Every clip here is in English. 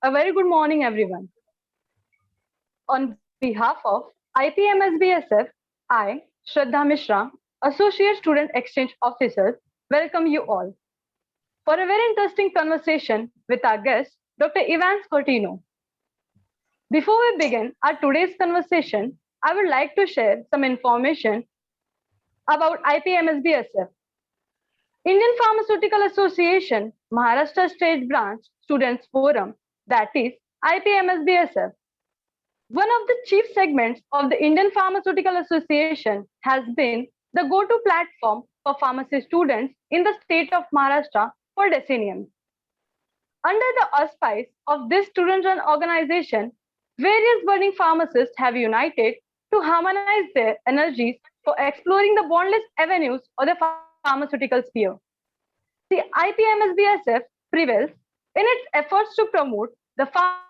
A very good morning, everyone. On behalf of IPMSBSF, I, Shraddha Mishra, Associate Student Exchange Officer, welcome you all for a very interesting conversation with our guest, Dr. Ivans Cortino. Before we begin our today's conversation, I would like to share some information about IPMSBSF. Indian Pharmaceutical Association, Maharashtra State Branch Students Forum, that is IPMSBSF. One of the chief segments of the Indian Pharmaceutical Association has been the go-to platform for pharmacy students in the state of Maharashtra for decenniums. Under the auspice of this student-run organization, various budding pharmacists have united to harmonize their energies for exploring the boundless avenues of the pharmaceutical sphere. The IPMSBSF prevails in its efforts to promote the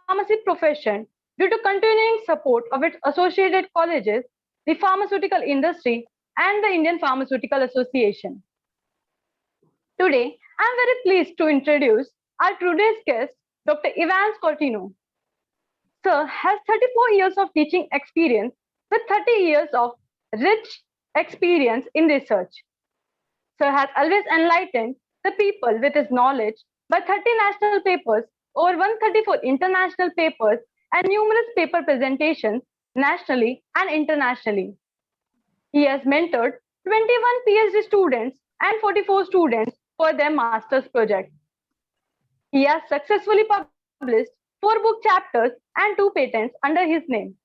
pharmacy profession due to continuing support of its associated colleges, the pharmaceutical industry, and the Indian Pharmaceutical Association. Today, I'm very pleased to introduce our today's guest, Dr. Ivans Cortino. Sir has 34 years of teaching experience with 30 years of rich experience in research. Sir has always enlightened the people with his knowledge by 30 national papers, over 134 international papers, and numerous paper presentations nationally and internationally. He has mentored 21 PhD students and 44 students for their master's project. He has successfully published 4 book chapters and 2 patents under his name.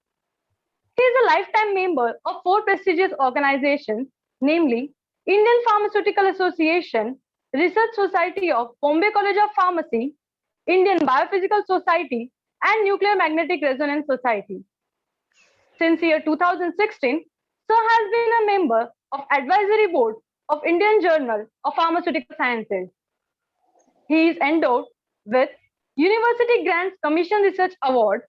He is a lifetime member of 4 prestigious organizations, namely Indian Pharmaceutical Association, Research Society of Bombay College of Pharmacy, Indian Biophysical Society, and Nuclear Magnetic Resonance Society. Since year 2016, Sir has been a member of Advisory Board of Indian Journal of Pharmaceutical Sciences. He is endowed with University Grants Commission Research Award,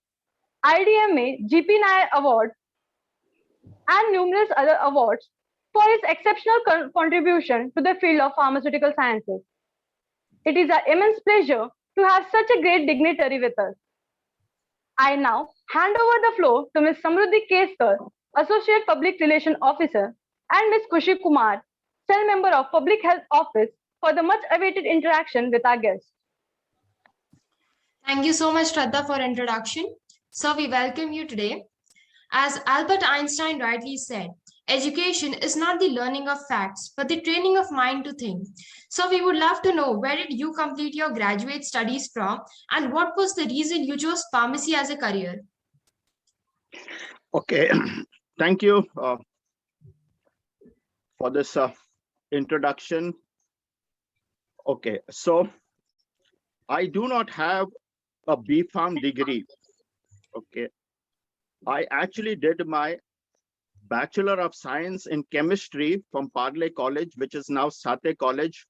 IDMA GP Nair Award, and numerous other awards for his exceptional contribution to the field of pharmaceutical sciences. It is our immense pleasure to have such a great dignitary with us. I now hand over the floor to Ms. Samruddhi Keskar, Associate Public Relation Officer, and Ms. Khushi Kumar, Cell Member of Public Health Office, for the much awaited interaction with our guests. Thank you so much, Shraddha, for introduction. So we welcome you today. As Albert Einstein rightly said, education is not the learning of facts, but the training of mind to think. So we would love to know, where did you complete your graduate studies from, and what was the reason you chose pharmacy as a career? Okay, thank you for this introduction. Okay, so I do not have a B.Pharm degree. Okay, I actually did my Bachelor of Science in Chemistry from Parle College, which is now Sathe College,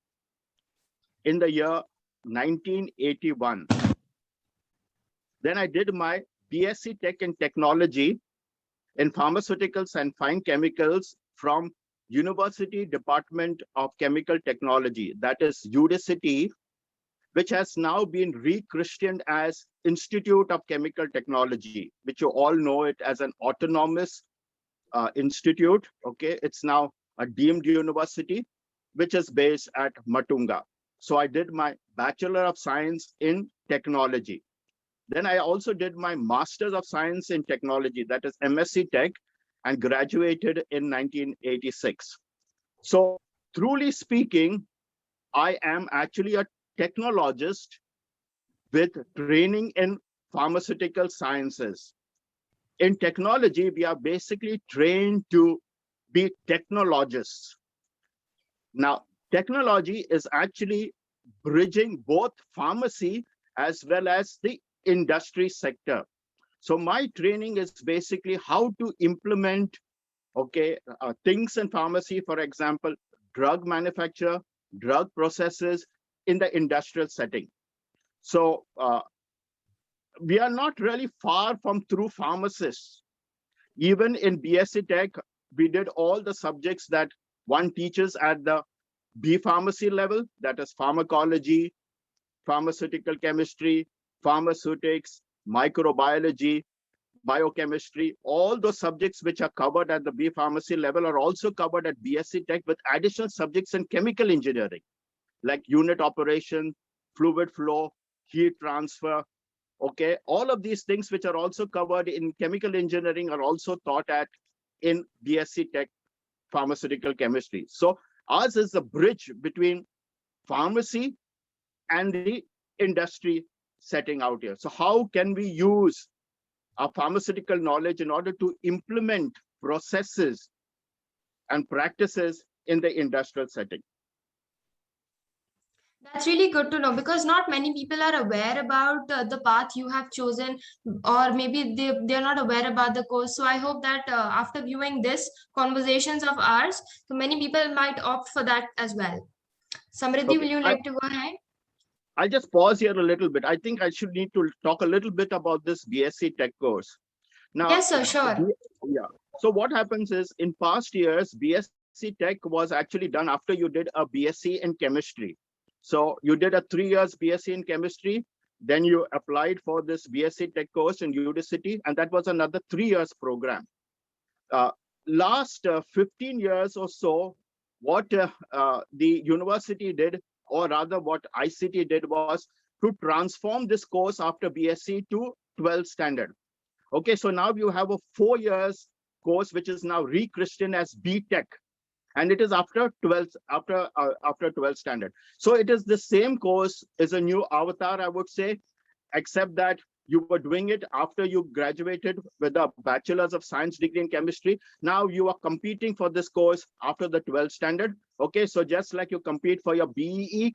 in the year 1981. Then I did my BSc Tech in Technology in Pharmaceuticals and Fine Chemicals from University Department of Chemical Technology, that is UDCT, which has now been rechristened as Institute of Chemical Technology, which you all know it as an autonomous institute. Okay, it's now a deemed university, which is based at Matunga. So I did my Bachelor of Science in Technology. Then I also did my Masters of Science in Technology, that is MSc Tech, and graduated in 1986. So truly speaking, I am actually a technologist with training in pharmaceutical sciences. In technology, we are basically trained to be technologists. Now, technology is actually bridging both pharmacy as well as the industry sector. So my training is basically how to implement things in pharmacy, for example, drug manufacture, drug processes in the industrial setting. So we are not really far from true pharmacists. Even in BSc Tech, we did all the subjects that one teaches at the B Pharmacy level, that is pharmacology, pharmaceutical chemistry, pharmaceutics, microbiology, biochemistry, all those subjects which are covered at the B Pharmacy level are also covered at BSc Tech with additional subjects in chemical engineering, like unit operation, fluid flow, heat transfer. Okay, all of these things which are also covered in chemical engineering are also taught at in BSc Tech pharmaceutical chemistry. So ours is the bridge between pharmacy and the industry setting out here. So how can we use our pharmaceutical knowledge in order to implement processes and practices in the industrial setting? That's really good to know, because not many people are aware about the path you have chosen, or maybe they're not aware about the course. So I hope that after viewing this conversations of ours, so many people might opt for that as well. Samriddhi, will Okay, you like to go ahead? I'll just pause here a little bit. I think I should need to talk a little bit about this BSc Tech course. Now, Yes, sir, sure. yeah. So what happens is in past years, BSc Tech was actually done after you did a BSc in chemistry. So you did a 3 years BSc in chemistry, then you applied for this BSc Tech course in Udacity, and that was another 3 years program. Last 15 years or so, what the university did, or rather what ICT did, was to transform this course after BSc to 12th standard. Okay, so now you have a 4 years course which is now rechristened as BTech, and it is after 12th after 12th standard. So it is the same course, is a new avatar, I would say, except that you were doing it after you graduated with a bachelor's of science degree in chemistry. Now you are competing for this course after the 12th standard. Okay, so just like you compete for your BEE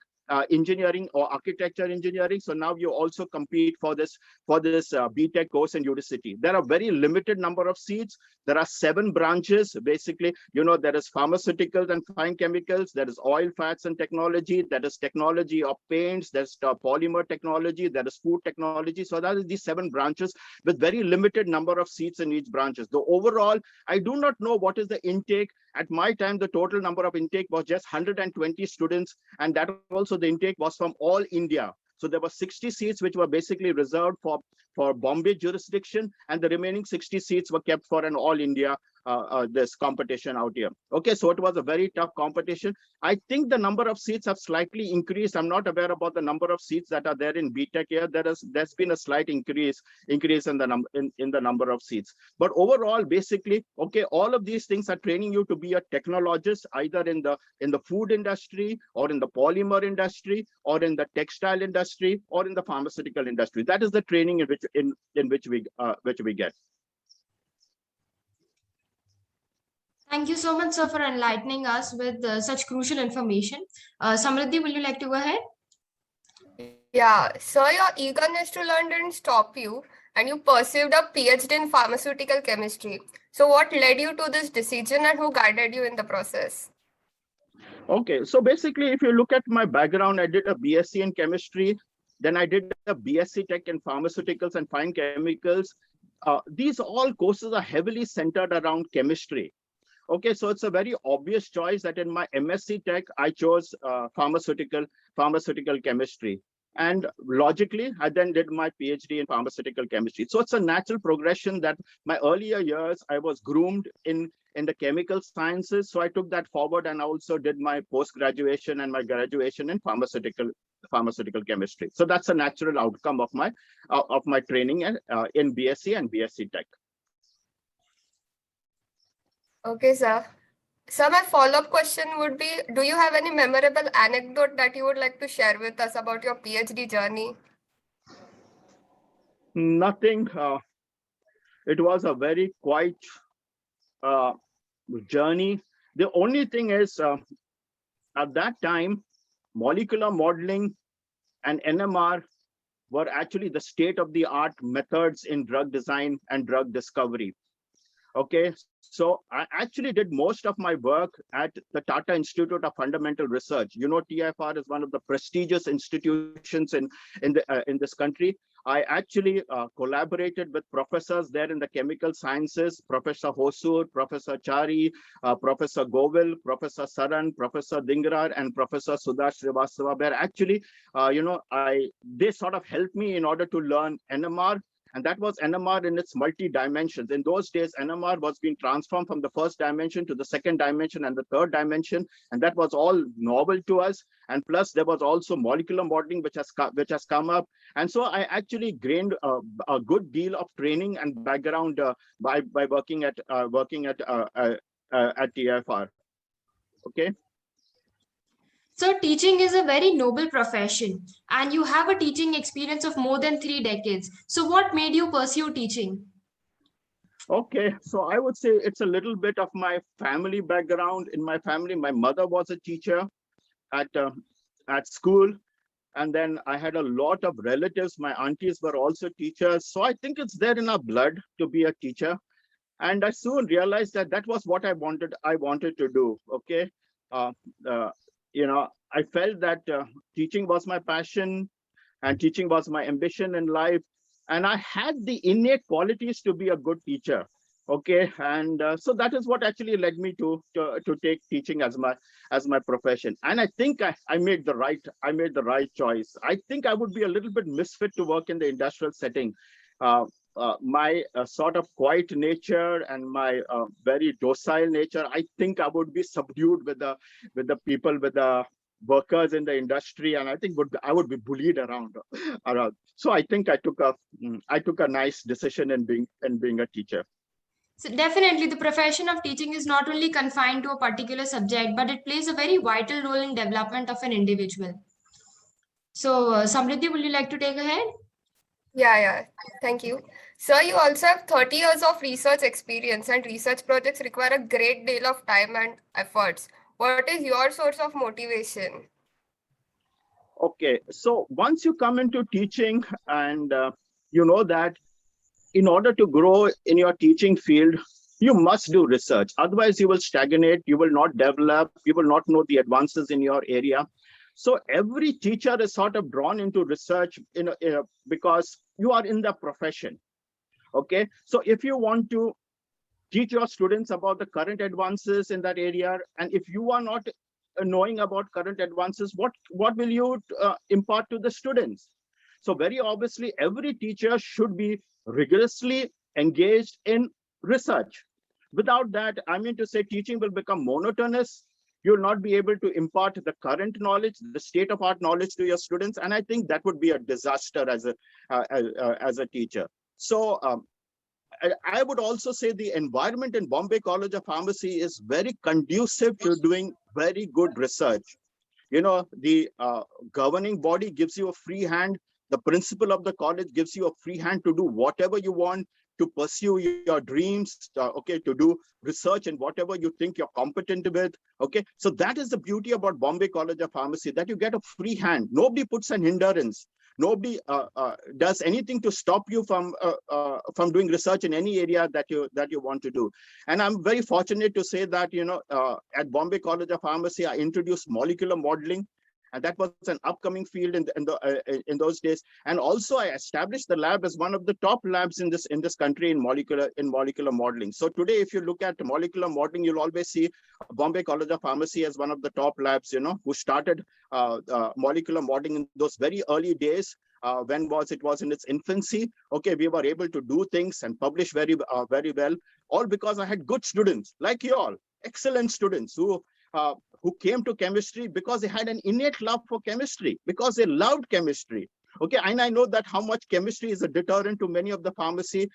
engineering or architecture engineering, so now you also compete for this BTech course in Udacity. There are very limited number of seats. There are 7 branches. Basically, there is pharmaceuticals and fine chemicals, there is oil, fats and technology, there is technology of paints, there's polymer technology, there is food technology. So that is these 7 branches with very limited number of seats in each branches. The overall, I do not know what is the intake. At my time, the total number of intake was just 120 students, and that also the intake was from all India. So there were 60 seats which were basically reserved for Bombay jurisdiction, and the remaining 60 seats were kept for an all India this competition out here. Okay, so it was a very tough competition. I think the number of seats have slightly increased. I'm not aware about the number of seats that are there in BTech here. There's been a slight increase in the number of seats. But overall, basically, okay, all of these things are training you to be a technologist, either in the food industry, or in the polymer industry, or in the textile industry, or in the pharmaceutical industry. That is the training in which we get. Thank you so much, sir, for enlightening us with such crucial information. Samriddhi, will you like to go ahead? Yeah, so your eagerness to learn didn't stop you, and you pursued a PhD in pharmaceutical chemistry. So what led you to this decision, and who guided you in the process? Okay, so basically, if you look at my background, I did a BSc in chemistry, then I did a BSc Tech in pharmaceuticals and fine chemicals. These all courses are heavily centered around chemistry. Okay, so it's a very obvious choice that in my MSc Tech, I chose pharmaceutical chemistry. And logically, I then did my PhD in pharmaceutical chemistry. So it's a natural progression that my earlier years, I was groomed in the chemical sciences. So I took that forward, and I also did my post-graduation and my graduation in pharmaceutical chemistry. So that's a natural outcome of my training in BSc and BSc Tech. Okay, sir. So my follow-up question would be, do you have any memorable anecdote that you would like to share with us about your PhD journey? Nothing. It was a very quiet journey. The only thing is, at that time, molecular modeling and NMR were actually the state-of-the-art methods in drug design and drug discovery. Okay, so I actually did most of my work at the Tata Institute of Fundamental Research. TIFR is one of the prestigious institutions in this country. I actually collaborated with professors there in the chemical sciences, Professor Hosur, Professor Chari, Professor Govil, Professor Saran, Professor Dingrar, and Professor Sudha Srivastava, where actually, they sort of helped me in order to learn NMR. And that was NMR in its multi-dimensions. In those days, NMR was being transformed from the first dimension to the second dimension and the third dimension. And that was all novel to us. And plus, there was also molecular modeling, which has come up. And so I actually gained a good deal of training and background by working at TFR. Okay. So teaching is a very noble profession, and you have a teaching experience of more than 3 decades. So what made you pursue teaching? Okay, so I would say it's a little bit of my family background. In my family, my mother was a teacher at school, and then I had a lot of relatives. My aunties were also teachers, so I think it's there in our blood to be a teacher. And I soon realized that that was what I wanted to do. Okay, I felt that teaching was my passion and teaching was my ambition in life. And I had the innate qualities to be a good teacher. Okay, and so that is what actually led me to take teaching as my profession. And I think I made the right choice. I think I would be a little bit misfit to work in the industrial setting. My sort of quiet nature and my very docile nature, I think I would be subdued with the people, with the workers in the industry, and I think I would be bullied around. So I think I took a nice decision in being a teacher. So definitely the profession of teaching is not only confined to a particular subject, but it plays a very vital role in development of an individual. So Samriddhi, would you like to take ahead? Yeah, thank you. Sir, you also have 30 years of research experience, and research projects require a great deal of time and efforts. What is your source of motivation? Okay, so once you come into teaching and you know that in order to grow in your teaching field, you must do research. Otherwise, you will stagnate, you will not develop, you will not know the advances in your area. So every teacher is sort of drawn into research because you are in the profession. Okay, so if you want to teach your students about the current advances in that area, and if you are not knowing about current advances, what will you impart to the students? So very obviously, every teacher should be rigorously engaged in research. Without that, I mean to say, teaching will become monotonous. You'll not be able to impart the current knowledge, the state-of-art knowledge to your students, and I think that would be a disaster as a teacher. So I would also say the environment in Bombay College of Pharmacy is very conducive to doing very good research. The governing body gives you a free hand. The principal of the college gives you a free hand to do whatever you want, to pursue your dreams, to do research and whatever you think you're competent with. Okay, so that is the beauty about Bombay College of Pharmacy, that you get a free hand. Nobody puts an hindrance. Nobody does anything to stop you from doing research in any area that you want to do. And I'm very fortunate to say that at Bombay College of Pharmacy, I introduced molecular modeling, and that was an upcoming field in those days. And also, I established the lab as one of the top labs in this country in molecular modeling. So today, if you look at molecular modeling, you'll always see Bombay College of Pharmacy as one of the top labs, who started molecular modeling in those very early days. When it was in its infancy. Okay, we were able to do things and publish very well, all because I had good students like you all, excellent students who came to chemistry because they had an innate love for chemistry, because they loved chemistry. Okay, and I know that how much chemistry is a deterrent to many of the pharmacy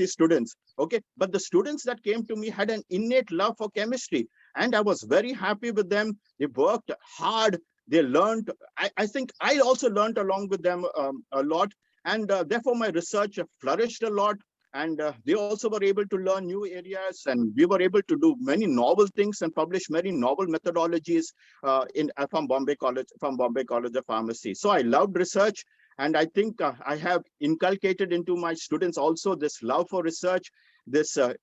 students. Okay, but the students that came to me had an innate love for chemistry, and I was very happy with them. They worked hard. They learned. I think I also learned along with them a lot, and therefore my research flourished a lot. And they also were able to learn new areas, and we were able to do many novel things and publish many novel methodologies from Bombay College of Pharmacy. So I loved research, and I think I have inculcated into my students also this love for research, this to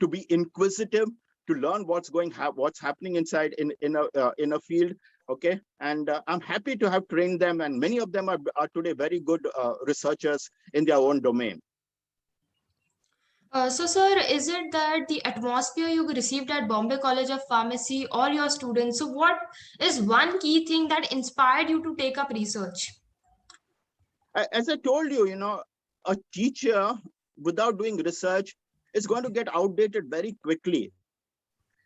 be inquisitive, to learn what's happening inside in a field. Okay, and I'm happy to have trained them, and many of them are today very good researchers in their own domain. So, sir, is it that the atmosphere you received at Bombay College of Pharmacy or your students? So, what is one key thing that inspired you to take up research? As I told you, a teacher without doing research is going to get outdated very quickly.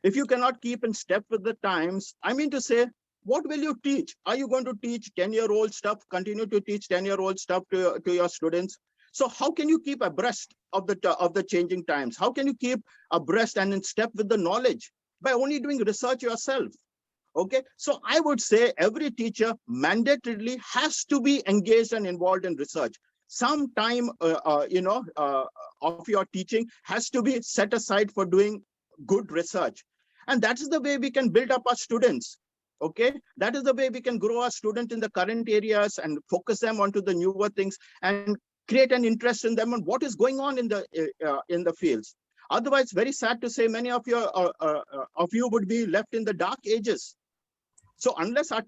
If you cannot keep in step with the times, I mean to say, what will you teach? Are you going to teach 10-year-old stuff, continue to teach 10-year-old stuff to your students? So how can you keep abreast of the changing times? How can you keep abreast and in step with the knowledge? By only doing research yourself. Okay, so I would say every teacher mandatorily has to be engaged and involved in research. Some time, of your teaching has to be set aside for doing good research. And that is the way we can build up our students. Okay, that is the way we can grow our students in the current areas and focus them onto the newer things and create an interest in them on what is going on in the fields. Otherwise, very sad to say, many of you would be left in the dark ages. So unless our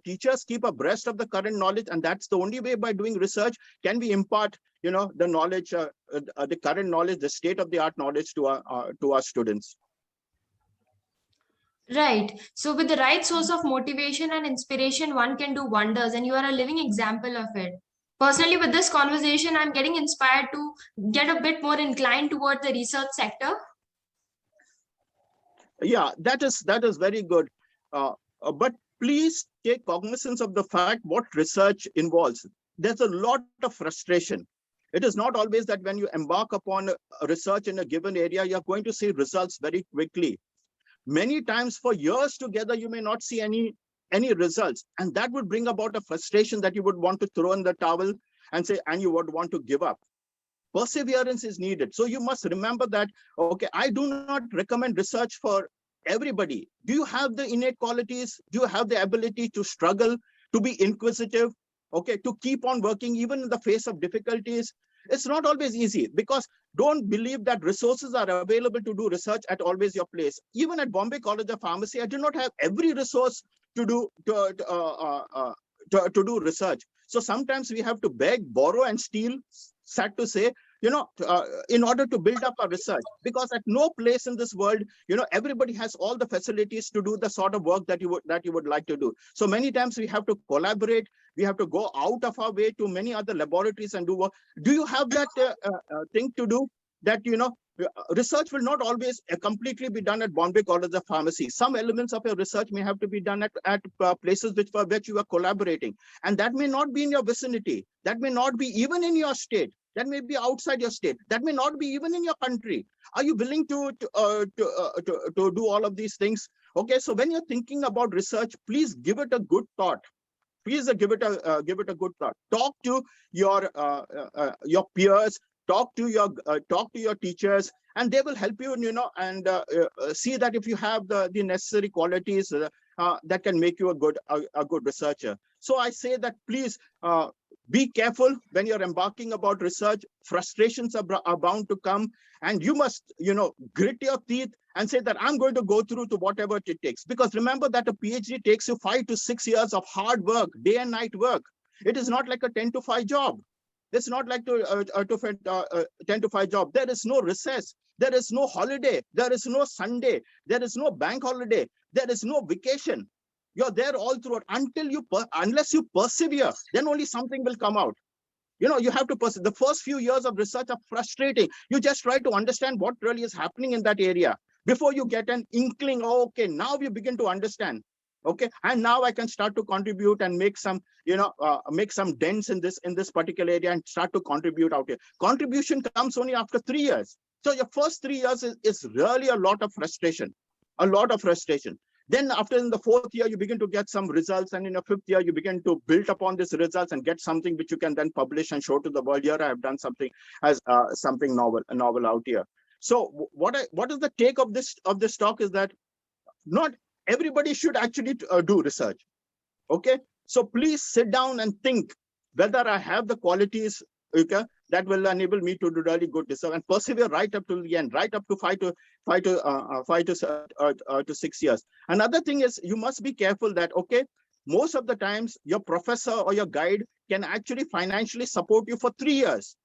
teachers keep abreast of the current knowledge, and that's the only way by doing research can we impart, the knowledge, the current knowledge, the state-of-the-art knowledge to our students. Right. So, with the right source of motivation and inspiration, one can do wonders, and you are a living example of it. Personally, with this conversation, I'm getting inspired to get a bit more inclined toward the research sector. Yeah, that is very good. But please take cognizance of the fact what research involves. There's a lot of frustration. It is not always that when you embark upon research in a given area, you're going to see results very quickly. Many times for years together, you may not see any results. And that would bring about a frustration that you would want to throw in the towel and you would want to give up. Perseverance is needed. So you must remember that, okay, I do not recommend research for everybody. Do you have the innate qualities? Do you have the ability to struggle, to be inquisitive, okay, to keep on working even in the face of difficulties? It's not always easy, because don't believe that resources are available to do research at always your place. Even at Bombay College of Pharmacy, I do not have every resource to do research. So sometimes we have to beg, borrow, and steal, sad to say, in order to build up our research, because at no place in this world, everybody has all the facilities to do the sort of work that you would like to do. So many times we have to collaborate. We have to go out of our way to many other laboratories and do work. Do you have that thing to do that, research will not always completely be done at Bombay College of Pharmacy. Some elements of your research may have to be done at places for which you are collaborating. And that may not be in your vicinity. That may not be even in your state. That may be outside your state. That may not be even in your country. Are you willing to do all of these things? Okay, so when you're thinking about research, please give it a good thought. Please give it a good thought. Talk to your peers. Talk to your teachers, and they will help you. And see that if you have the necessary qualities that can make you a good researcher. So I say that please be careful when you're embarking about research. Frustrations are bound to come, and you must grit your teeth and say that I'm going to go through to whatever it takes. Because remember that a PhD takes you 5 to 6 years of hard work, day and night work. It is not like a 10 to 5 job. It's not like 10 to 5 job. There is no recess. There is no holiday. There is no Sunday. There is no bank holiday. There is no vacation. You're there all throughout unless you persevere, then only something will come out. You have to persevere. The first few years of research are frustrating. You just try to understand what really is happening in that area before you get an inkling. Oh, okay, now you begin to understand. Okay, and now I can start to contribute and make some, make some dents in this particular area and start to contribute out here. Contribution comes only after 3 years. So your first 3 years is really a lot of frustration, Then after in the 4th year, you begin to get some results. And in the 5th year, you begin to build upon these results and get something which you can then publish and show to the world. Here I have done something as something novel out here. So what is the take of this talk is that not everybody should actually do research. Okay, so please sit down and think whether I have the qualities, okay, that will enable me to do really good research and persevere right up to the end, right up to 5 to 6 years. Another thing is you must be careful that, okay, most of the times your professor or your guide can actually financially support you for 3 years.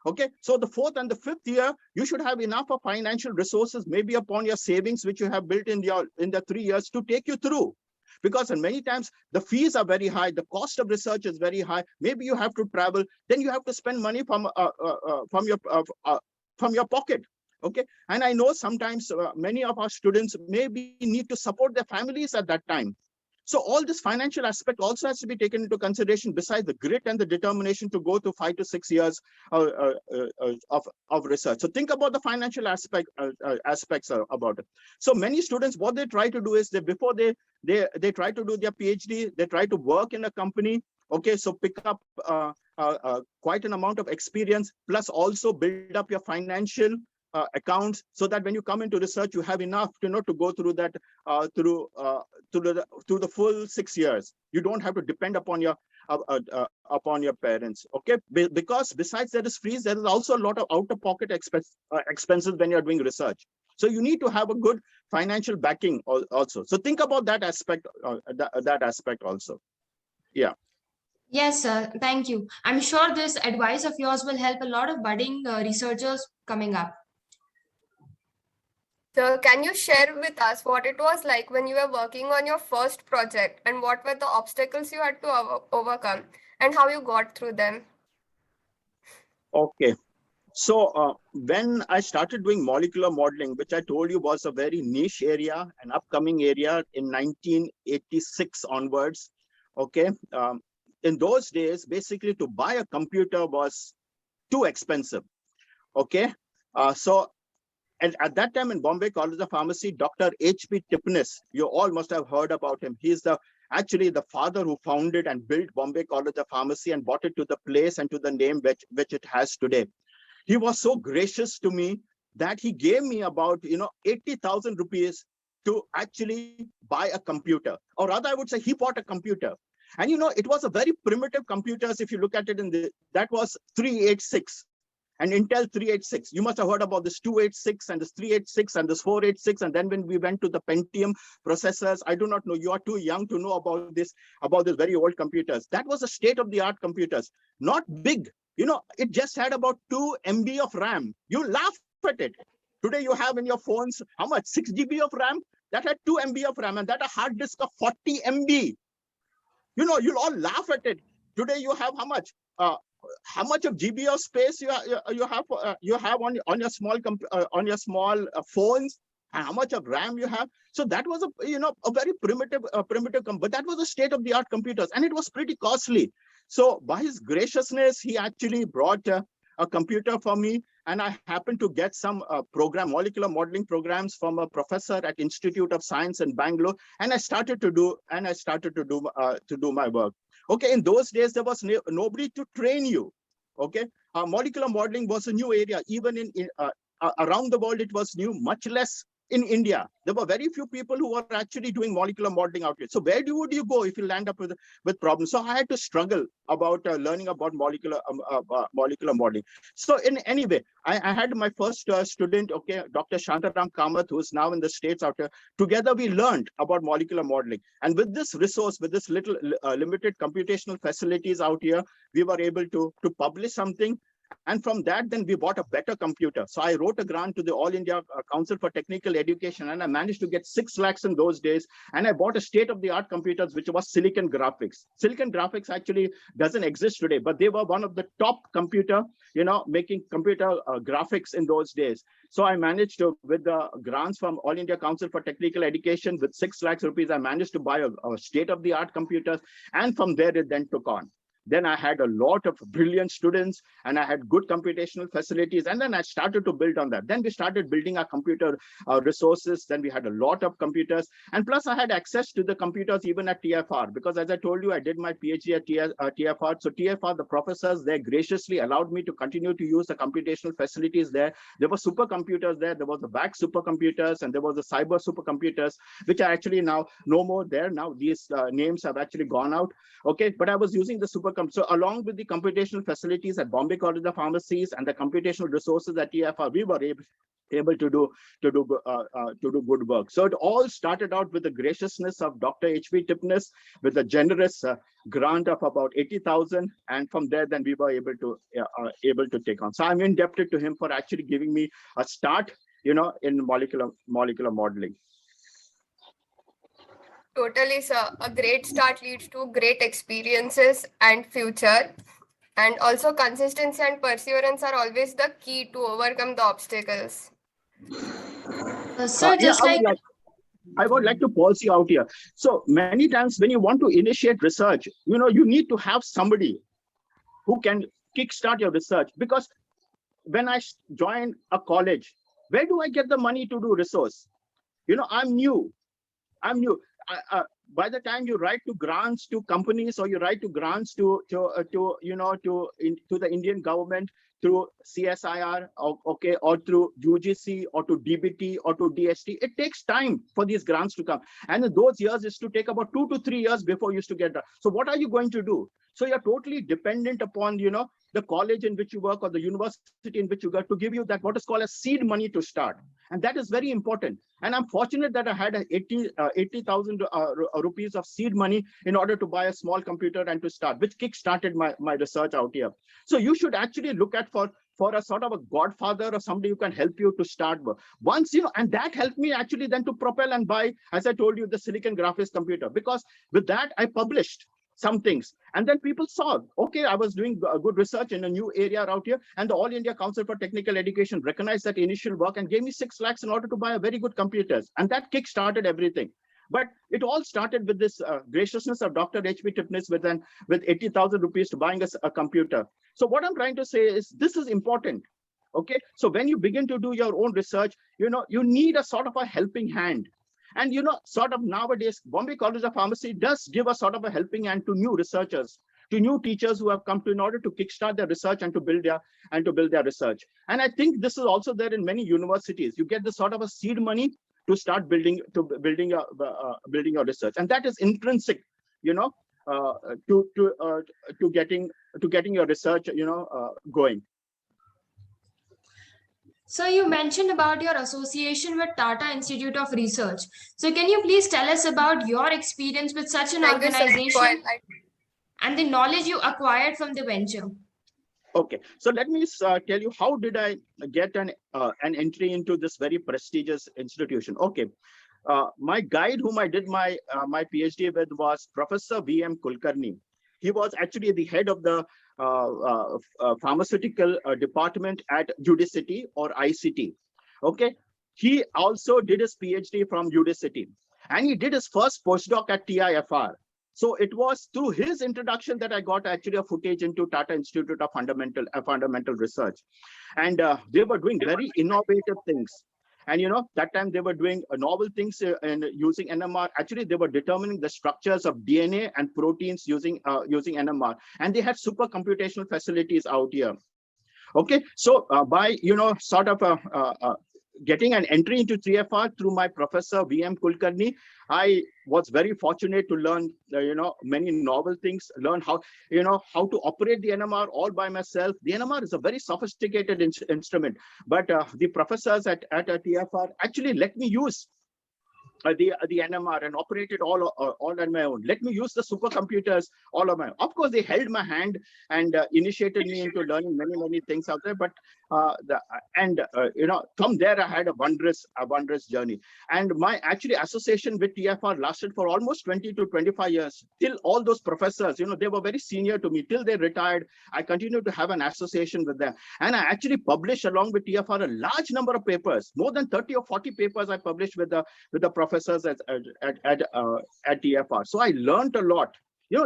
Okay, so the 4th and the 5th year, you should have enough of financial resources, maybe upon your savings, which you have built in the 3 years to take you through. Because and many times the fees are very high, the cost of research is very high. Maybe you have to travel, then you have to spend money from your pocket. Okay, and I know sometimes many of our students maybe need to support their families at that time. So all this financial aspect also has to be taken into consideration, besides the grit and the determination to go to 5 to 6 years of research. So think about the financial aspects about it. So many students, what they try to do is before they try to do their PhD, they try to work in a company. Okay, so pick up quite an amount of experience, plus also build up your financial accounts, so that when you come into research, you have enough to go through that through the full 6 years. You don't have to depend upon your parents. Okay, because besides there is fees, there is also a lot of out-of-pocket expenses when you're doing research. So you need to have a good financial backing also. So think about that aspect, that aspect also. Yeah. Yes, sir. Thank you. I'm sure this advice of yours will help a lot of budding researchers coming up. So can you share with us what it was like when you were working on your first project, and what were the obstacles you had to overcome and how you got through them? Okay. So when I started doing molecular modeling, which I told you was a very niche area, an upcoming area in 1986 onwards, okay, in those days, basically to buy a computer was too expensive. Okay, so and at that time in Bombay College of Pharmacy, Dr. H.P. Tipnis, you all must have heard about him. He's actually the father who founded and built Bombay College of Pharmacy and brought it to the place and to the name which it has today. He was so gracious to me that he gave me about 80,000 rupees to actually buy a computer, or rather I would say he bought a computer. And it was a very primitive computers. If you look at it that was 386. And Intel 386, you must have heard about this 286 and this 386 and this 486. And then when we went to the Pentium processors, I do not know, you are too young to know about this very old computers. That was a state-of-the-art computers, not big. It just had about 2 MB of RAM. You laugh at it. Today you have in your phones, how much? 6 GB of RAM? That had 2 MB of RAM, and that a hard disk of 40 MB. You'll all laugh at it. Today you have how much? How much of GB of space you have on your small phones, and how much of RAM you have. So that was a very primitive but that was a state-of-the-art computers, and it was pretty costly. So by his graciousness, he actually brought a computer for me, and I happened to get some molecular modeling programs from a professor at Institute of Science in Bangalore, and I started to do my work. Okay, in those days there was nobody to train you. Okay, molecular modeling was a new area. Even in around the world, it was new. Much less in India. There were very few people who were actually doing molecular modeling out here. So where would you go if you land up with problems? So I had to struggle about learning about molecular modeling. So in any way, I had my first student, okay, Dr. Shantaram Kamath, who is now in the States out here. Together we learned about molecular modeling. And with this resource, with this little limited computational facilities out here, we were able to publish something. And from that, then we bought a better computer. So I wrote a grant to the All India Council for Technical Education, and I managed to get 6 lakhs in those days. And I bought a state-of-the-art computers, which was Silicon Graphics. Silicon Graphics actually doesn't exist today, but they were one of the top computer, making computer graphics in those days. So I managed to, with the grants from All India Council for Technical Education, with 6 lakhs rupees, I managed to buy a state-of-the-art computers. And from there, it then took on. Then I had a lot of brilliant students, and I had good computational facilities. And then I started to build on that. Then we started building our computer resources. Then we had a lot of computers. And plus I had access to the computers even at TFR, because as I told you, I did my PhD at TFR. So TFR, the professors there graciously allowed me to continue to use the computational facilities there. There were supercomputers there. There was the VAC supercomputers, and there was the cyber supercomputers, which are actually now no more there. Now these names have actually gone out. Okay, but I was using the so along with the computational facilities at Bombay College of Pharmacies and the computational resources at TFR, we were able to do good work. So it all started out with the graciousness of Dr. H.B. Tipnis, with a generous grant of about 80,000, and from there then we were able to take on. So I'm indebted to him for actually giving me a start, in molecular modeling. Totally, sir. A great start leads to great experiences and future. And also consistency and perseverance are always the key to overcome the obstacles. Sir, just I would like to pause you out here. So many times when you want to initiate research, you need to have somebody who can kickstart your research. Because when I join a college, where do I get the money to do resource? I'm new. By the time you write to grants to companies, or you write to grants to the Indian government through CSIR, or through UGC, or to DBT, or to DST, it takes time for these grants to come. And in those years, it's to take about 2 to 3 years before you used to get that. So what are you going to do? So you're totally dependent upon, the college in which you work, or the university in which you go, to give you that what is called a seed money to start. And that is very important. And I'm fortunate that I had 80,000 rupees of seed money in order to buy a small computer and to start, which kick-started my research out here. So you should actually look at for a sort of a godfather or somebody who can help you to start work. Once, and that helped me actually then to propel and buy, as I told you, the Silicon Graphics computer, because with that I published some things. And then people saw, okay, I was doing good research in a new area out here, and the All India Council for Technical Education recognized that initial work and gave me 6 lakhs in order to buy a very good computers. And that kick-started everything. But it all started with this graciousness of Dr. H.B. Tipnis with 80,000 rupees to buying a computer. So what I'm trying to say is this is important. Okay, so when you begin to do your own research, you need a sort of a helping hand. And sort of nowadays, Bombay College of Pharmacy does give a sort of a helping hand to new researchers, to new teachers who have come to in order to kickstart their research and to build their research. And I think this is also there in many universities. You get this sort of a seed money to start building your research, and that is intrinsic, to getting your research, going. So you mentioned about your association with Tata Institute of Research. So can you please tell us about your experience with such an organization and the knowledge you acquired from the venture? Okay, so let me tell you, how did I get an entry into this very prestigious institution? Okay, my guide whom I did my PhD with was Professor V.M. Kulkarni. He was actually the head of the pharmaceutical department at Judicity or ICT. Okay, he also did his PhD from Judicity, and he did his first postdoc at TIFR. So it was through his introduction that I got actually a footage into Tata Institute of Fundamental Research, and they were doing very innovative things. And that time they were doing novel things and using NMR. Actually, they were determining the structures of DNA and proteins using NMR, and they had super computational facilities out here. Okay, so by sort of getting an entry into TIFR through my professor V.M. Kulkarni, I was very fortunate to learn many novel things, learn how to operate the NMR all by myself. The NMR is a very sophisticated instrument, but the professors at TIFR actually let me use the NMR and operate it all on my own. Let me use the supercomputers all on my own. Of course, they held my hand and initiated me into learning many things out there. But from there I had a wondrous journey. And my actually association with TIFR lasted for almost 20 to 25 years. Till all those professors, they were very senior to me. Till they retired, I continued to have an association with them. And I actually published along with TIFR a large number of papers. More than 30 or 40 papers I published with the professors at TIFR. So I learned a lot.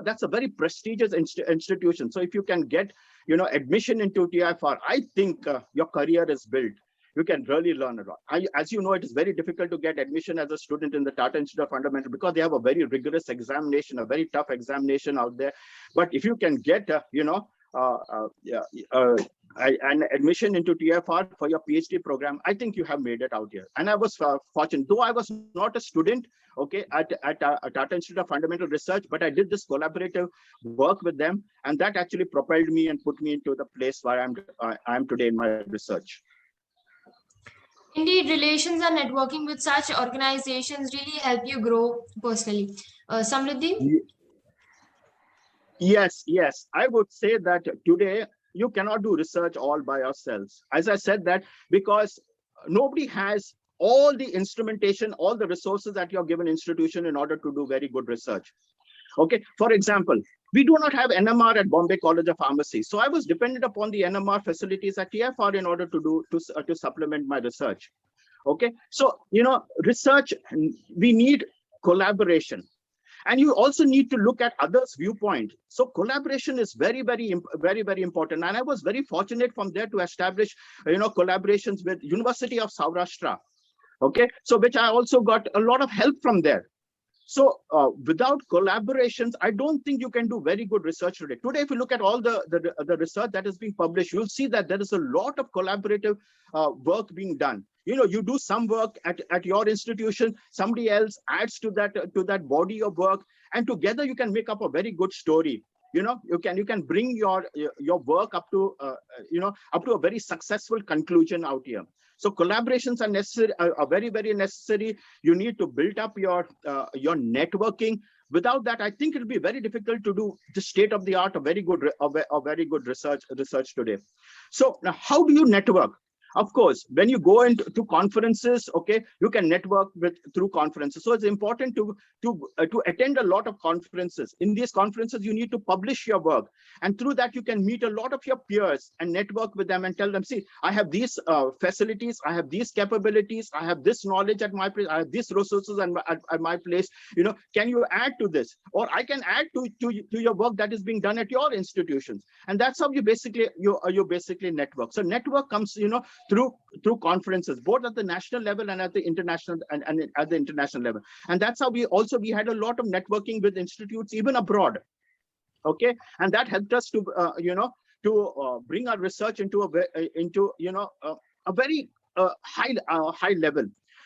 That's a very prestigious institution. So if you can get, admission into TIFR, I think your career is built. You can really learn a lot. As you know, it is very difficult to get admission as a student in the Tata Institute of Fundamental because they have a very rigorous examination, a very tough examination out there. But if you can get, an admission into TIFR for your PhD program, I think you have made it out here. And I was fortunate, though I was not a student, okay, at Tata Institute of Fundamental Research, but I did this collaborative work with them, and that actually propelled me and put me into the place where I am today in my research. Indeed, relations and networking with such organizations really help you grow personally. Samriddhi? Yes. I would say that today you cannot do research all by yourselves. As I said that because nobody has all the instrumentation, all the resources at your given institution in order to do very good research. Okay, for example, we do not have NMR at Bombay College of Pharmacy. So I was dependent upon the NMR facilities at TFR in order to supplement my research. Okay, so research, we need collaboration. And you also need to look at others' viewpoint. So collaboration is very, very important. And I was very fortunate from there to establish, collaborations with University of Saurashtra. Okay, so which I also got a lot of help from there. So without collaborations, I don't think you can do very good research today. Today, if you look at all the research that is being published, you'll see that there is a lot of collaborative work being done. You do some work at your institution, somebody else adds to that body of work, and together you can make up a very good story. You can bring your work up to a very successful conclusion out here. So collaborations are necessary, are very, very necessary. You need to build up your networking. Without that, I think it'll be very difficult to do the state of the art, a very good research today. So now, how do you network? Of course, when you go into conferences, okay, you can network through conferences. So it's important to attend a lot of conferences. In these conferences, you need to publish your work, and through that you can meet a lot of your peers and network with them and tell them, see, I have these facilities, I have these capabilities, I have this knowledge at my place, I have these resources at my place. Can you add to this, or I can add to your work that is being done at your institutions, and that's how you basically network. So network comes, through conferences, both at the national level and at the international and at the international level. And that's how we had a lot of networking with institutes even abroad. Okay, and that helped us to bring our research into a very high level,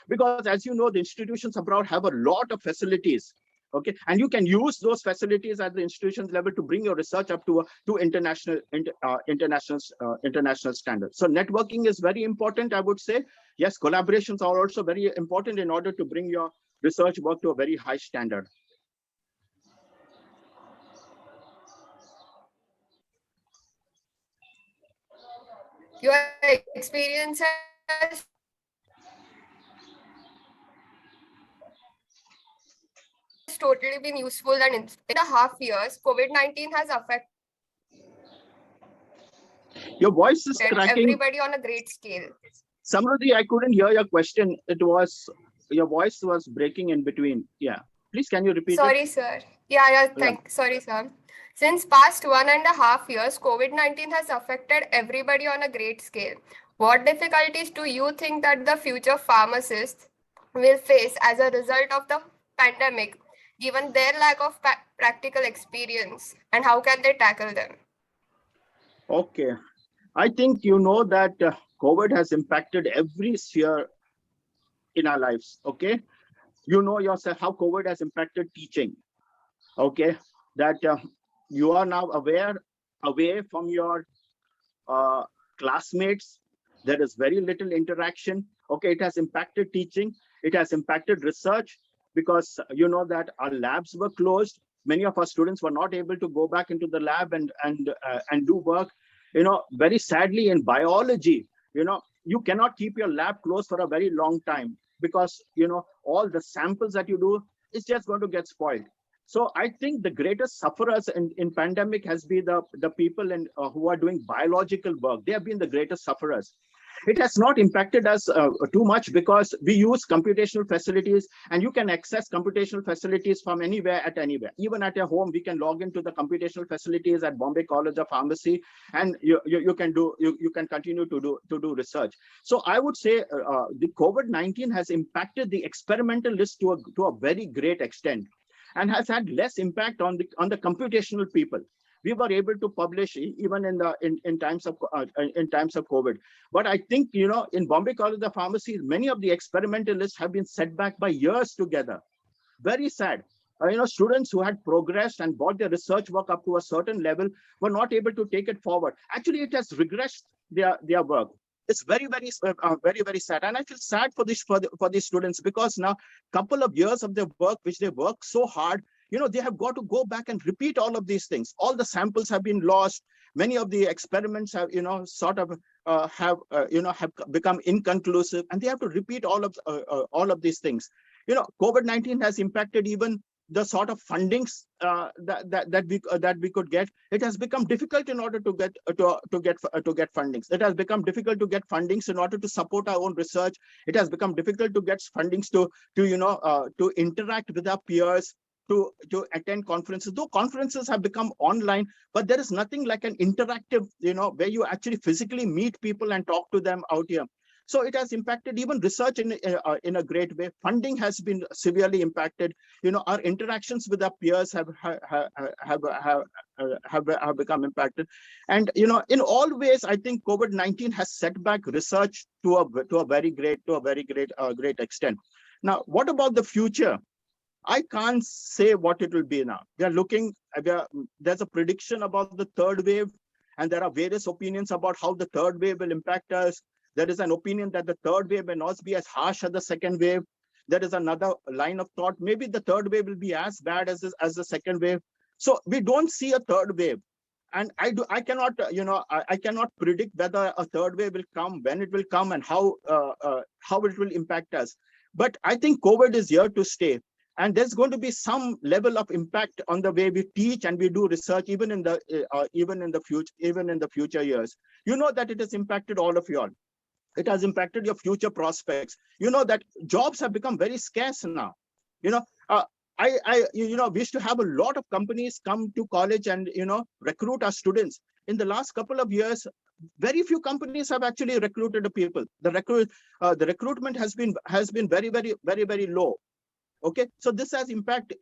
because as you know, the institutions abroad have a lot of facilities. Okay, and you can use those facilities at the institutions level to bring your research up to international standards. So networking is very important, I would say. Yes, collaborations are also very important in order to bring your research work to a very high standard. Your experience has totally been useful, and in the half years, COVID-19 has affected Your voice is cracking. Everybody on a great scale. Samruddhi, I couldn't hear your question. Your voice was breaking in between. Yeah, please, can you repeat Sorry, it? sir. Sorry, sir. Since past 1.5 years, COVID-19 has affected everybody on a great scale. What difficulties do you think that the future pharmacists will face as a result of the pandemic, given their lack of practical experience, and how can they tackle them? Okay, I think you know that COVID has impacted every sphere in our lives. Okay, you know yourself how COVID has impacted teaching. Okay, that you are now away from your classmates. There is very little interaction. Okay, it has impacted teaching. It has impacted research, because you know that our labs were closed. Many of our students were not able to go back into the lab and do work. Very sadly, in biology, you cannot keep your lab closed for a very long time, because all the samples that you do is just going to get spoiled. So I think the greatest sufferers in pandemic has been the people who are doing biological work. They have been the greatest sufferers. It has not impacted us too much, because we use computational facilities, and you can access computational facilities from anywhere at anywhere. Even at your home, we can log into the computational facilities at Bombay College of Pharmacy, and you can continue to do research. So I would say the COVID-19 has impacted the experimentalists to a very great extent, and has had less impact on the computational people. We were able to publish even in times of COVID. But I think in Bombay College of Pharmacy, many of the experimentalists have been set back by years together. Very sad. Students who had progressed and brought their research work up to a certain level were not able to take it forward. Actually, it has regressed their work. It's very sad, and I feel sad for for these students, because now couple of years of their work, which they work so hard, they have got to go back and repeat all of these things. All the samples have been lost. Many of the experiments have, sort of have become inconclusive, and they have to repeat all of these things. COVID-19 has impacted even the sort of fundings that we could get. It has become difficult in order to get fundings. It has become difficult to get fundings in order to support our own research. It has become difficult to get fundings to interact with our peers, to attend conferences. Though conferences have become online, but there is nothing like an interactive, where you actually physically meet people and talk to them out here. So it has impacted even research in a great way. Funding has been severely impacted. Our interactions with our peers have become impacted. And in all ways, I think COVID-19 has set back research to a very great extent. Now, what about the future? I can't say what it will be now. There's a prediction about the third wave, and there are various opinions about how the third wave will impact us. There is an opinion that the third wave may not be as harsh as the second wave. There is another line of thought, maybe the third wave will be as bad as the second wave. So we don't see a third wave. And I cannot predict whether a third wave will come, when it will come, and how it will impact us. But I think COVID is here to stay. And there's going to be some level of impact on the way we teach and we do research, even in the future years. That it has impacted all of you all. It has impacted your future prospects. That jobs have become very scarce now. We used to have a lot of companies come to college and recruit our students. In the last couple of years, very few companies have actually recruited the people. The recruitment has been very low. Okay, so this has impacted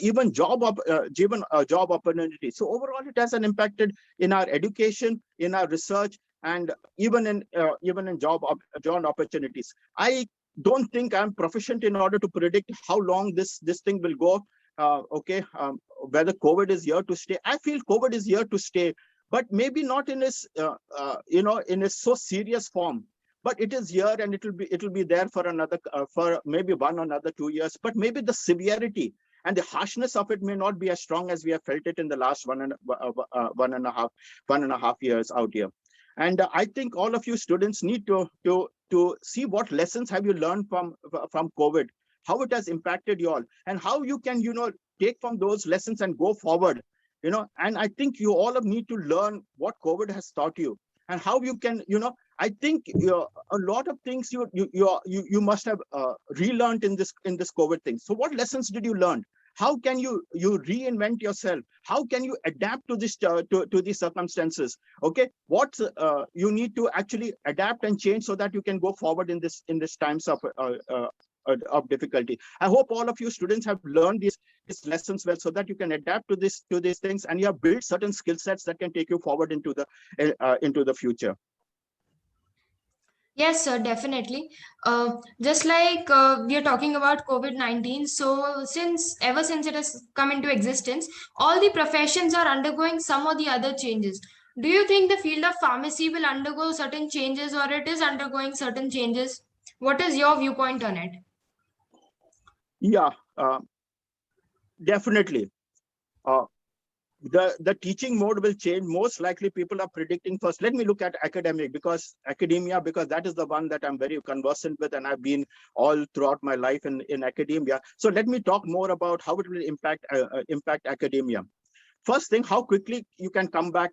even job opportunities. So overall, it has an impacted in our education, in our research, and even in job opportunities. I don't think I'm proficient in order to predict how long this thing will go. Whether COVID is here to stay. I feel COVID is here to stay, but maybe not in its in a so serious form. But it is here, and it will be there for maybe another 2 years. But maybe the severity and the harshness of it may not be as strong as we have felt it in the last one and a half years out here. And I think all of you students need to see what lessons have you learned from COVID, how it has impacted you all, and how you can take from those lessons and go forward. And I think you all need to learn what COVID has taught you, and how you can I think a lot of things you must have relearned in this COVID thing. So what lessons did you learn? How can you reinvent yourself? How can you adapt to this to these circumstances? Okay, what you need to actually adapt and change so that you can go forward in this times of difficulty. I hope all of you students have learned these lessons well, so that you can adapt to these things, and you have built certain skill sets that can take you forward into the future. Yes, sir, definitely. Just like we are talking about COVID-19, so ever since it has come into existence, all the professions are undergoing some or the other changes. Do you think the field of pharmacy will undergo certain changes, or it is undergoing certain changes? What is your viewpoint on it? Yeah, definitely. The teaching mode will change. Most likely people are predicting first. Let me look at academia, because that is the one that I'm very conversant with, and I've been all throughout my life in academia. So let me talk more about how it will impact academia. First thing, how quickly you can come back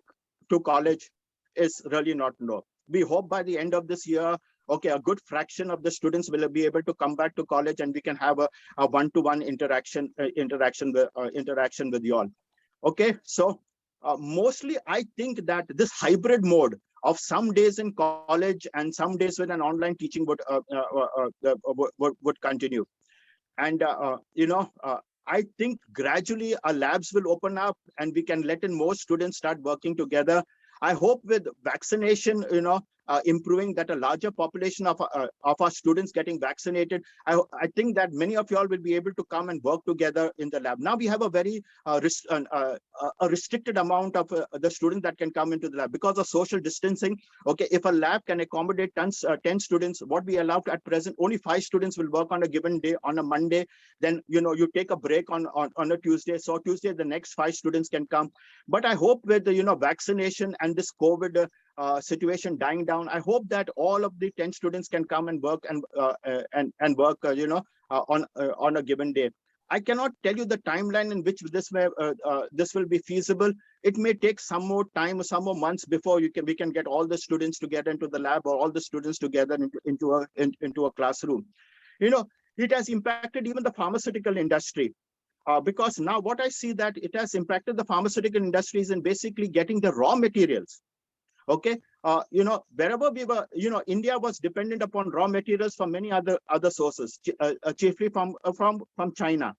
to college is really not known. We hope by the end of this year, okay, a good fraction of the students will be able to come back to college, and we can have a one-to-one interaction with you all. Okay, so mostly I think that this hybrid mode of some days in college and some days with an online teaching would continue. And I think gradually our labs will open up, and we can let in more students start working together. I hope with vaccination, improving, that a larger population of our students getting vaccinated, I think that many of you all will be able to come and work together in the lab. Now we have a very restricted amount of the students that can come into the lab because of social distancing. Okay, if a lab can accommodate 10 students, what we allow at present, only 5 students will work on a given day. On a Monday, then you take a break on a Tuesday. So Tuesday, the next 5 students can come. But I hope with the vaccination and this COVID situation dying down, I hope that all of the 10 students can come and work and work on a given day. I cannot tell you the timeline in which this will be feasible. It may take some more time or some more months before we can get all the students together into the lab, or all the students together into a classroom. It has impacted even the pharmaceutical industry. Because now what I see that it has impacted the pharmaceutical industries in basically getting the raw materials. Okay, wherever we were, India was dependent upon raw materials from many other sources, chiefly from China.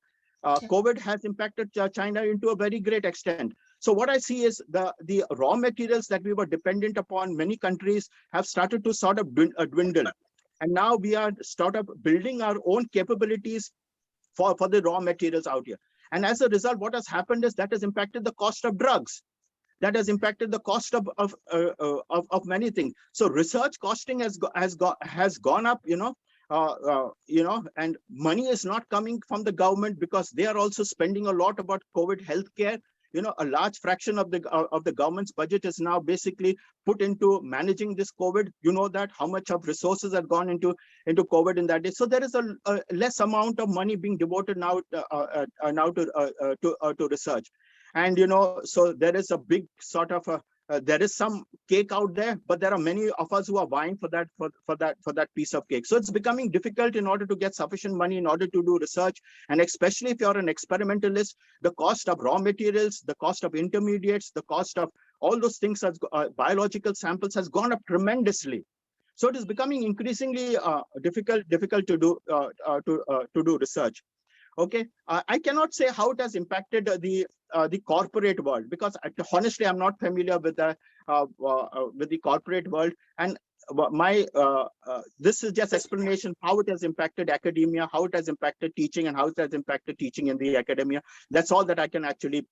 COVID has impacted China into a very great extent. So what I see is the raw materials that we were dependent upon, many countries have started to sort of dwindle. And now we are sort of building our own capabilities for the raw materials out here. And as a result, what has happened is that has impacted the cost of drugs. That has impacted the cost of many things. So research costing has gone up, and money is not coming from the government because they are also spending a lot about COVID healthcare. A large fraction of the government's budget is now basically put into managing this COVID. That how much of resources have gone into COVID in that day. So there is a less amount of money being devoted now to research. And so there is a big sort of there is some cake out there, but there are many of us who are vying for that piece of cake. So it's becoming difficult in order to get sufficient money in order to do research. And especially if you're an experimentalist, the cost of raw materials, the cost of intermediates, the cost of all those things, biological samples has gone up tremendously. So it is becoming increasingly difficult to do research. Okay, I cannot say how it has impacted the corporate world, because honestly, I'm not familiar with the corporate world. And this is just explanation how it has impacted academia, how it has impacted teaching, and how it has impacted teaching in the academia. That's all that I can actually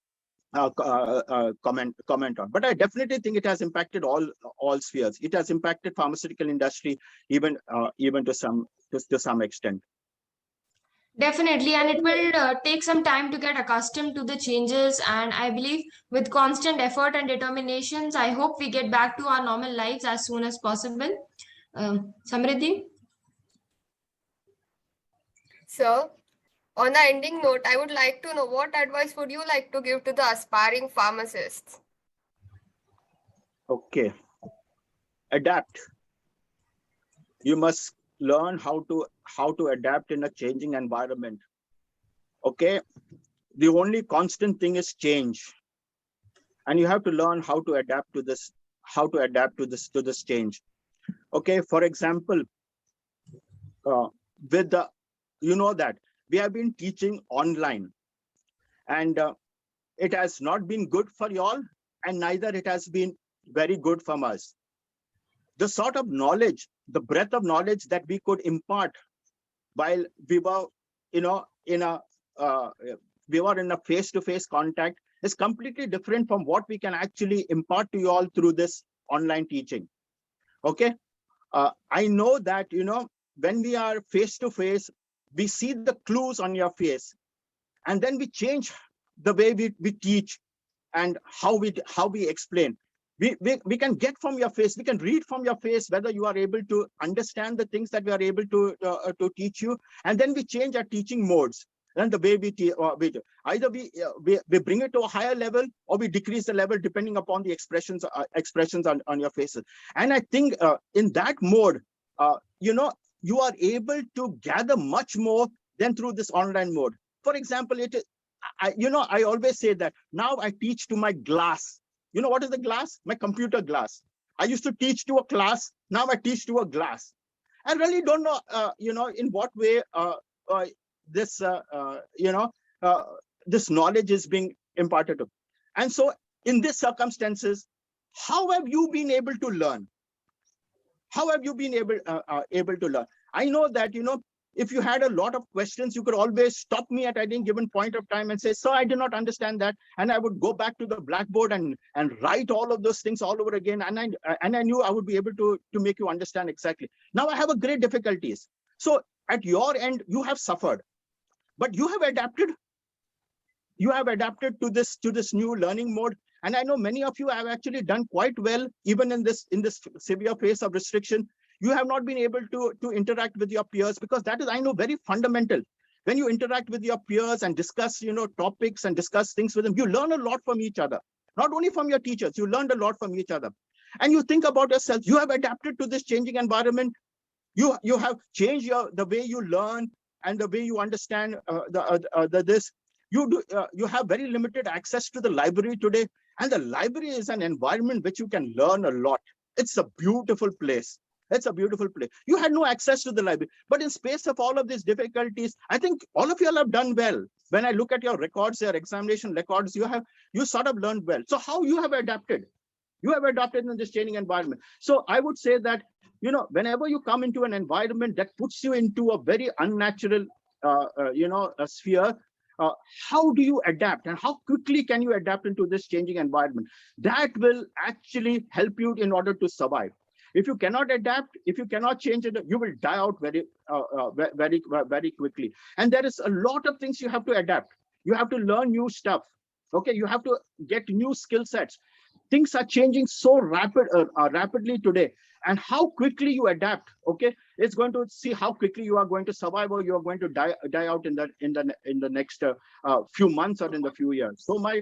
comment on. But I definitely think it has impacted all spheres. It has impacted pharmaceutical industry even to some extent. Definitely, and it will take some time to get accustomed to the changes. And I believe with constant effort and determinations, I hope we get back to our normal lives as soon as possible. Samriddhi? So, on the ending note, I would like to know, what advice would you like to give to the aspiring pharmacists? Okay. Adapt. You must learn how to adapt in a changing environment. Okay, the only constant thing is change, and you have to learn how to adapt to this change. Okay, for example, with the that we have been teaching online, and it has not been good for you all, and neither it has been very good from us. The sort of knowledge, the breadth of knowledge that we could impart while we were, in a face-to-face contact is completely different from what we can actually impart to you all through this online teaching. Okay, I know that when we are face-to-face, we see the clues on your face, and then we change the way we teach and how we explain. We can get from your face, we can read from your face whether you are able to understand the things that we are able to teach you, and then we change our teaching modes and the way we do. Either we bring it to a higher level, or we decrease the level depending upon the expressions on your faces. And I think in that mode, you are able to gather much more than through this online mode. For example, I always say that now I teach to my glass. What is the glass? My computer glass. I used to teach to a class. Now I teach to a glass. I really don't know, in what way this knowledge is being imparted to. And so in these circumstances, how have you been able to learn? How have you been able to learn? I know that, if you had a lot of questions, you could always stop me at any given point of time and say, sir, I did not understand that. And I would go back to the blackboard and write all of those things all over again. And I knew I would be able to make you understand exactly. Now I have a great difficulties. So at your end, you have suffered, but you have adapted. You have adapted to this new learning mode. And I know many of you have actually done quite well, even in this severe phase of restriction. You have not been able to interact with your peers, because that is, I know, very fundamental. When you interact with your peers and discuss, topics and discuss things with them, you learn a lot from each other. Not only from your teachers, you learned a lot from each other. And you think about yourself, you have adapted to this changing environment. You have changed the way you learn and the way you understand this. You have very limited access to the library today. And the library is an environment which you can learn a lot. It's a beautiful place. It's a beautiful place. You had no access to the library. But in space of all of these difficulties, I think all of you all have done well. When I look at your records, your examination records, you sort of learned well. So how you have adapted? You have adapted in this changing environment. So I would say that, whenever you come into an environment that puts you into a very unnatural, a sphere, how do you adapt, and how quickly can you adapt into this changing environment? That will actually help you in order to survive. If you cannot adapt, if you cannot change it, you will die out very quickly. And there is a lot of things you have to adapt. You have to learn new stuff. Okay, you have to get new skill sets. Things are changing so rapidly today. And how quickly you adapt, okay, it's going to see how quickly you are going to survive, or you are going to die out in the next few months or in the few years. So my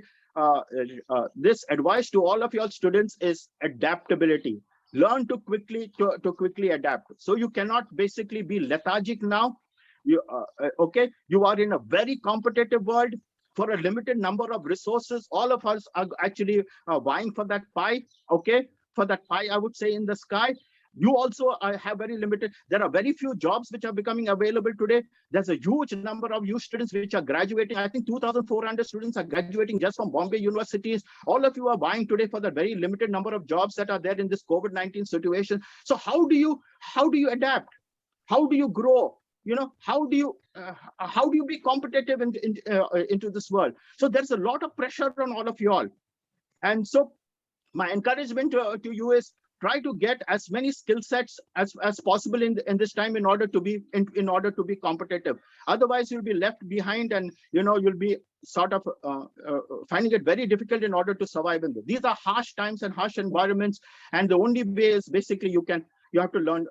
this advice to all of your students is adaptability. Learn to quickly adapt. So you cannot basically be lethargic now. You are in a very competitive world. For a limited number of resources, all of us are actually vying for that pie. Okay, for that pie, I would say, in the sky. You also have very limited. There are very few jobs which are becoming available today. There's a huge number of you students which are graduating. I think 2,400 students are graduating just from Bombay universities. All of you are vying today for the very limited number of jobs that are there in this COVID-19 situation. So how do you adapt? How do you grow? How do you be competitive into this world? So there's a lot of pressure on all of you all. And so my encouragement to you is, try to get as many skill sets as possible in this time in order to be competitive. Otherwise, you'll be left behind, and you'll be sort of finding it very difficult in order to survive in this. These are harsh times and harsh environments, and the only way is basically you have to learn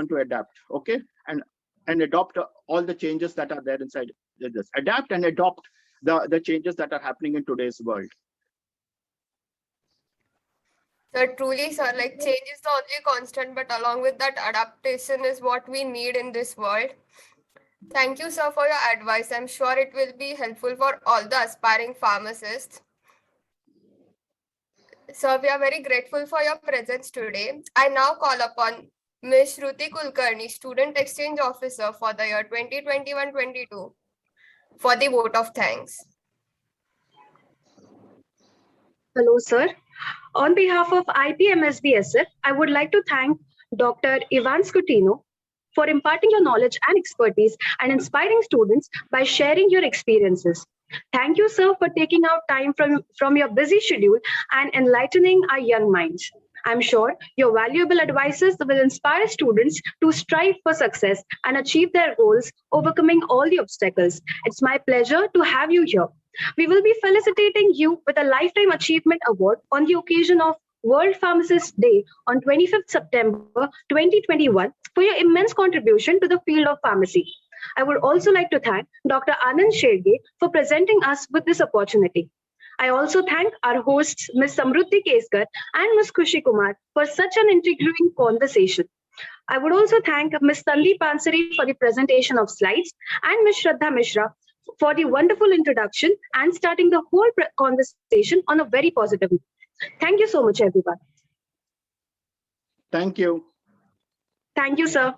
to adapt. Okay, and adopt all the changes that are there inside this. Adapt and adopt the changes that are happening in today's world. So truly, sir, change is the only constant, but along with that, adaptation is what we need in this world. Thank you, sir, for your advice. I'm sure it will be helpful for all the aspiring pharmacists. Sir, we are very grateful for your presence today. I now call upon Ms. Shruti Kulkarni, Student Exchange Officer for the year 2021-22, for the vote of thanks. Hello, sir. On behalf of IPMSBSF, I would like to thank Dr. Ivan Scutino for imparting your knowledge and expertise and inspiring students by sharing your experiences. Thank you, sir, for taking out time from your busy schedule and enlightening our young minds. I'm sure your valuable advices will inspire students to strive for success and achieve their goals, overcoming all the obstacles. It's my pleasure to have you here. We will be felicitating you with a Lifetime Achievement Award on the occasion of World Pharmacist Day on 25th September 2021 for your immense contribution to the field of pharmacy. I would also like to thank Dr. Anand Sherge for presenting us with this opportunity. I also thank our hosts, Ms. Samruddhi Keskar and Ms. Khushi Kumar, for such an intriguing conversation. I would also thank Ms. Tanvi Pansari for the presentation of slides and Ms. Shraddha Mishra for the wonderful introduction and starting the whole conversation on a very positive note. Thank you so much, everyone. Thank you. Thank you, sir.